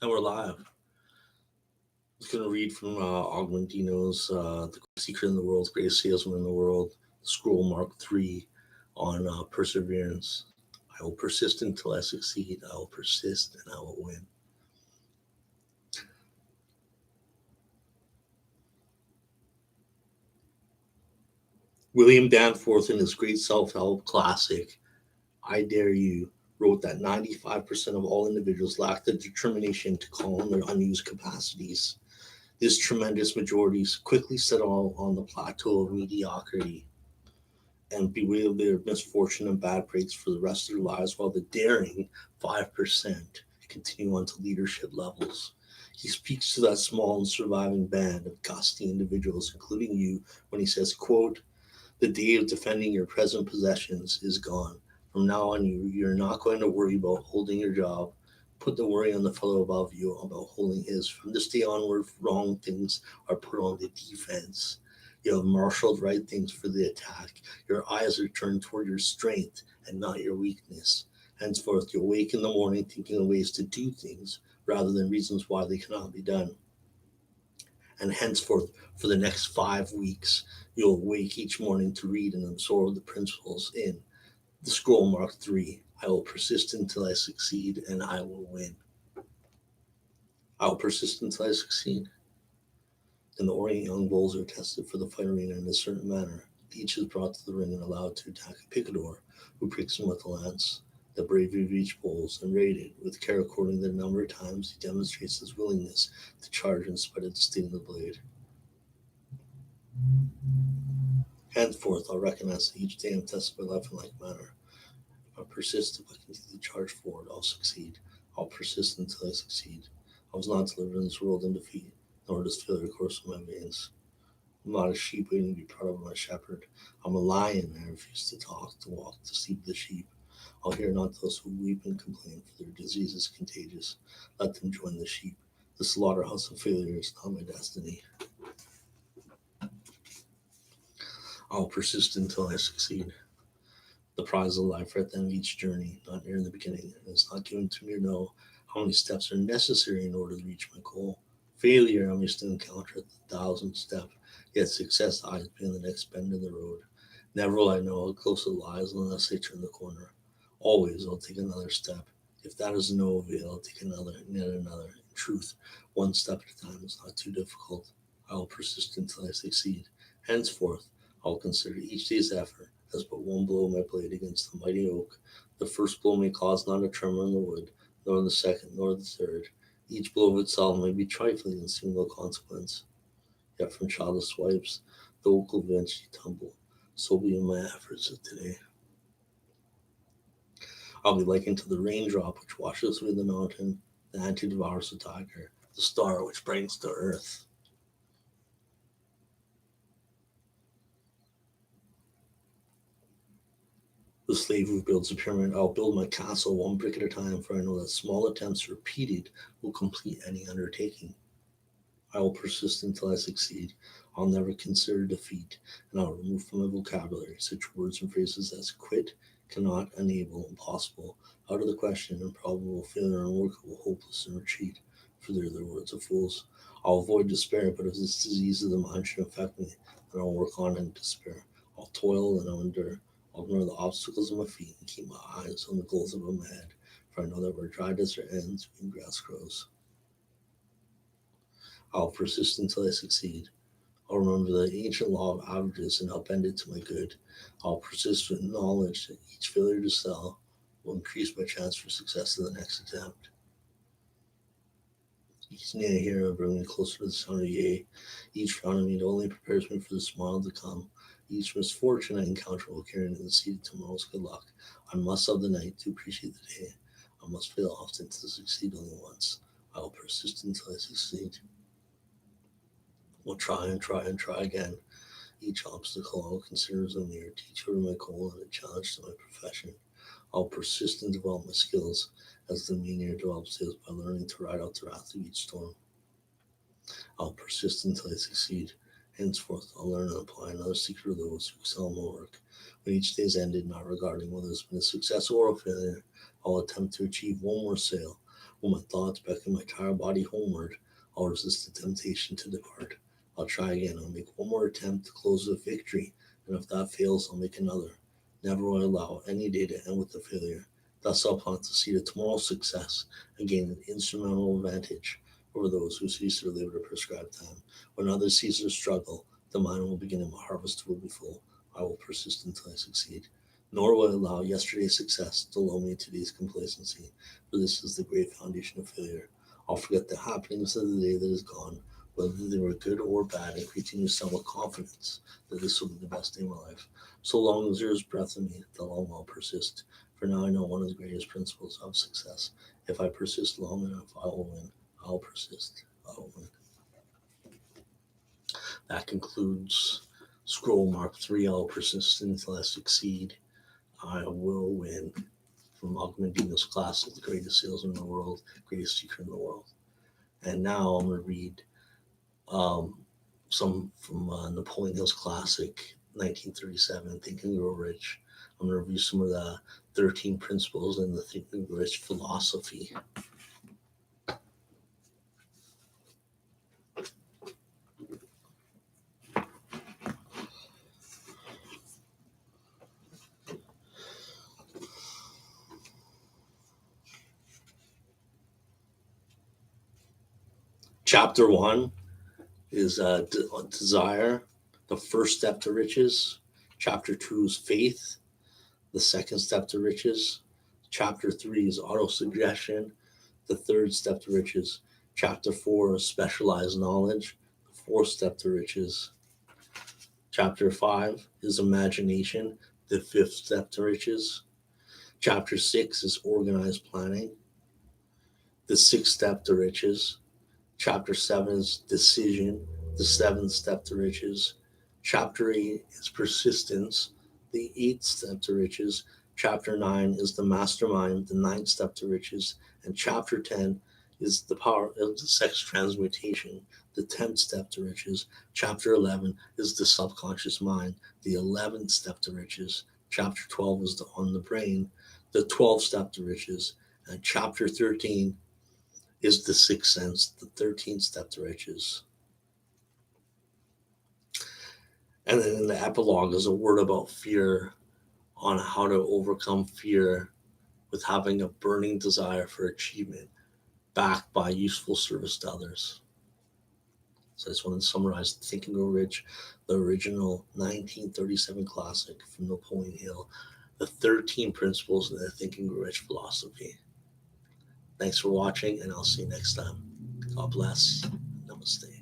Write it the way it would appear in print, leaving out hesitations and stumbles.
And we're live. I was going to read from Augmentino's The Secret in the World's Greatest Salesman in the World, Scroll Mark III on perseverance. I will persist until I succeed. I will persist and I will win. William Danforth, in his great self help classic, I Dare You, wrote that 95% of all individuals lack the determination to call on their unused capacities. This tremendous majority quickly settle on the plateau of mediocrity and bewail their misfortune and bad breaks for the rest of their lives, while the daring 5% continue on to leadership levels. He speaks to that small and surviving band of gusty individuals, including you, when he says, quote, "The day of defending your present possessions is gone. From now on, you're not going to worry about holding your job. Put the worry on the fellow above you about holding his. From this day onward, wrong things are put on the defense. You have marshaled right things for the attack. Your eyes are turned toward your strength and not your weakness. Henceforth, you awake in the morning thinking of ways to do things rather than reasons why they cannot be done. And henceforth, for the next 5 weeks, you'll wake each morning to read and absorb the principles in the scroll mark 3. I will persist until I succeed, and I will win. I will persist until I succeed. And the Orient young bulls are tested for the fight arena in a certain manner. Each is brought to the ring and allowed to attack a picador, who pricks him with a lance. The bravery of each bull is rated with care according to the number of times he demonstrates his willingness to charge in spite of the sting of the blade. Henceforth, I'll recognize that each day I'm tested by life in like manner. If I persist, if I continue to charge forward, I'll succeed. I'll persist until I succeed. I was not delivered in this world in defeat, nor does failure course in my veins. I'm not a sheep waiting to be proud of my shepherd. I'm a lion, and I refuse to talk, to walk, to sleep with the sheep. I'll hear not those who weep and complain, for their disease is contagious. Let them join the sheep. The slaughterhouse of failure is not my destiny. I'll persist until I succeed. The prize of life right at the end of each journey, not near in the beginning. And it's not given to me to know how many steps are necessary in order to reach my goal. Failure I may still encounter at the 1,000th step, yet success eyes me on the next bend in the road. Never will I know how close it lies unless I turn the corner. Always I'll take another step. If that is no avail, I'll take another and yet another. In truth, one step at a time is not too difficult. I will persist until I succeed. Henceforth, I will consider each day's effort as but one blow of my blade against the mighty oak. The first blow may cause not a tremor in the wood, nor the second, nor the third. Each blow of itself may be trifling and seem no consequence. Yet from childless swipes, the oak will eventually tumble. So be in my efforts of today. I'll be likened to the raindrop which washes away the mountain, the ant who devours the tiger, the star which brightens the earth. The slave who builds a pyramid, I'll build my castle one brick at a time, for I know that small attempts repeated will complete any undertaking. I will persist until I succeed. I'll never consider defeat, and I'll remove from my vocabulary such words and phrases as quit, cannot, unable, impossible, out of the question, improbable, failure, unworkable, hopeless, and retreat, for they're the words of fools. I'll avoid despair, but if this disease of the mind should affect me, then I'll work on in despair. I'll toil and I'll endure. I'll ignore the obstacles of my feet and keep my eyes on the goals above my head, for I know that where dry desert ends, green grass grows. I'll persist until I succeed. I'll remember the ancient law of averages and I'll bend it to my good. I'll persist with knowledge that each failure to sell will increase my chance for success in the next attempt. Each nay here will bring me closer to the sound of yea. Each frown I meet only prepares me for the smile to come. Each misfortune I encounter will carry me to the seed of tomorrow's good luck. I must love the night to appreciate the day. I must fail often to succeed only once. I will persist until I succeed. We'll try and try and try again. Each obstacle I'll consider as a mere teacher to my goal and a challenge to my profession. I'll persist and develop my skills as the meteor develops his by learning to ride out the wrath of each storm. I'll persist until I succeed. Henceforth, I'll learn and apply another secret of those who excel in my work. When each day is ended, not regarding whether it's been a success or a failure, I'll attempt to achieve one more sale, When my thoughts beckon my tired body homeward, I'll resist the temptation to depart. I'll try again. I'll make one more attempt to close with victory, and if that fails, I'll make another. Never will I allow any day to end with a failure. Thus I'll plant the seed of tomorrow's success and gain an instrumental advantage over those who cease their labor to prescribed time. When others cease their struggle, the mine will begin and my harvest will be full. I will persist until I succeed. Nor will I allow yesterday's success to lull me into today's complacency, for this is the great foundation of failure. I'll forget the happenings of the day that is gone, whether they were good or bad, and continue to stand with confidence that this will be the best day of my life. So long as there is breath in me, the long will persist. For now I know one of the greatest principles of success. If I persist long enough, I will win. I'll persist. I will win. That concludes scroll mark 3. I'll persist until I succeed. I will win. From Malcolm Medina's classic, The Greatest Salesman in the World, Greatest Speaker in the World. And now I'm going to read um, some from Napoleon Hill's classic, 1937, Think and Grow Rich. I'm going to review some of the 13 principles in the Think and Grow Rich philosophy. Chapter 1 is desire, the first step to riches. Chapter 2 is faith, the second step to riches. Chapter 3 is autosuggestion, the third step to riches. Chapter 4 is specialized knowledge, the fourth step to riches. Chapter 5 is imagination, the fifth step to riches. Chapter 6 is organized planning, the sixth step to riches. Chapter 7 is decision, the seventh step to riches. Chapter 8 is persistence, the eighth step to riches. Chapter 9 is the mastermind, the ninth step to riches. And chapter 10 is the power of the sex transmutation, the 10th step to riches. Chapter 11 is the subconscious mind, the 11th step to riches. Chapter 12 is on the brain, the 12th step to riches. And chapter 13 is the sixth sense, the 13th step to riches. And then in the epilogue is a word about fear, on how to overcome fear with having a burning desire for achievement, backed by useful service to others. So I just want to summarize Think and Grow Rich, the original 1937 classic from Napoleon Hill, the 13 principles in the Think and Grow Rich philosophy. Thanks for watching, and I'll see you next time. God bless. Namaste.